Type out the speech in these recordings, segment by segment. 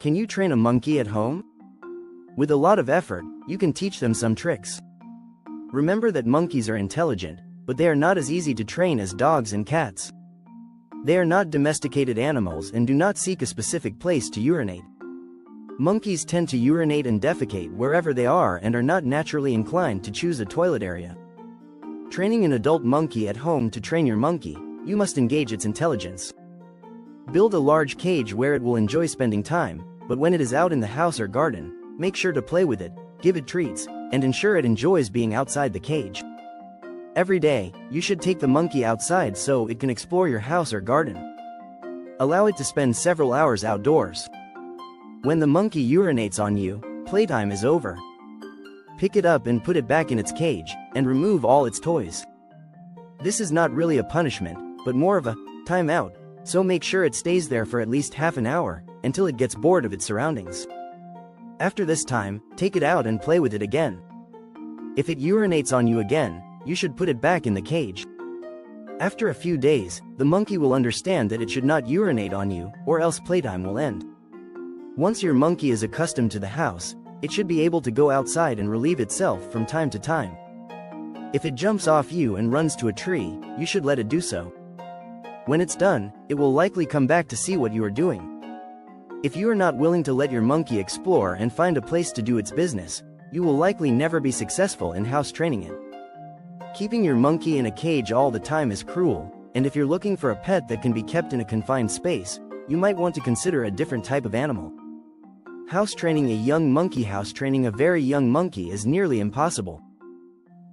Can you train a monkey at home? With a lot of effort, you can teach them some tricks. Remember that monkeys are intelligent, but they are not as easy to train as dogs and cats. They are not domesticated animals and do not seek a specific place to urinate. Monkeys tend to urinate and defecate wherever they are and are not naturally inclined to choose a toilet area. Training an adult monkey at home to train your monkey, you must engage its intelligence. Build a large cage where it will enjoy spending time, but when it is out in the house or garden, make sure to play with it, give it treats, and ensure it enjoys being outside the cage. Every day, you should take the monkey outside so it can explore your house or garden. Allow it to spend several hours outdoors. When the monkey urinates on you, playtime is over. Pick it up and put it back in its cage, and remove all its toys. This is not really a punishment, but more of a time out, so make sure it stays there for at least half an hour, until it gets bored of its surroundings. After this time, take it out and play with it again. If it urinates on you again, you should put it back in the cage. After a few days, the monkey will understand that it should not urinate on you, or else playtime will end. Once your monkey is accustomed to the house, it should be able to go outside and relieve itself from time to time. If it jumps off you and runs to a tree, you should let it do so. When it's done, it will likely come back to see what you are doing. If you are not willing to let your monkey explore and find a place to do its business, you will likely never be successful in house training it. Keeping your monkey in a cage all the time is cruel, and if you're looking for a pet that can be kept in a confined space, you might want to consider a different type of animal. House training a young monkey. House training a very young monkey is nearly impossible.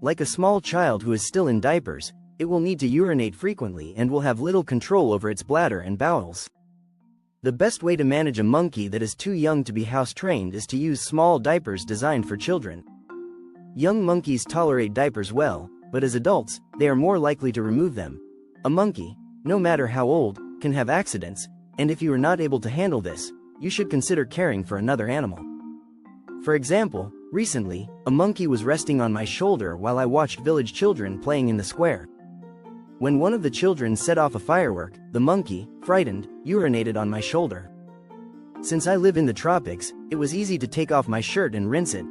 Like a small child who is still in diapers, it will need to urinate frequently and will have little control over its bladder and bowels. The best way to manage a monkey that is too young to be house trained is to use small diapers designed for children. Young monkeys tolerate diapers well, but as adults, they are more likely to remove them. A monkey, no matter how old, can have accidents, and if you are not able to handle this, you should consider caring for another animal. For example, recently, a monkey was resting on my shoulder while I watched village children playing in the square. When one of the children set off a firework, the monkey, frightened, urinated on my shoulder. Since I live in the tropics, it was easy to take off my shirt and rinse it.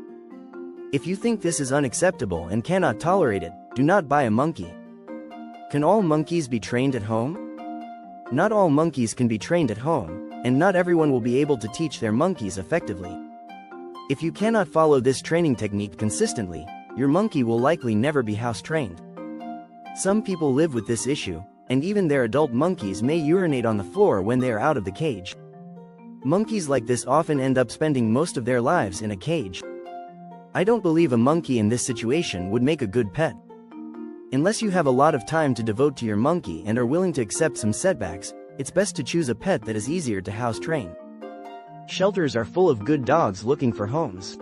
If you think this is unacceptable and cannot tolerate it, do not buy a monkey. Can all monkeys be trained at home? Not all monkeys can be trained at home, and not everyone will be able to teach their monkeys effectively. If you cannot follow this training technique consistently, your monkey will likely never be house trained. Some people live with this issue, and even their adult monkeys may urinate on the floor when they are out of the cage. Monkeys like this often end up spending most of their lives in a cage. I don't believe a monkey in this situation would make a good pet. Unless you have a lot of time to devote to your monkey and are willing to accept some setbacks, it's best to choose a pet that is easier to house train. Shelters are full of good dogs looking for homes.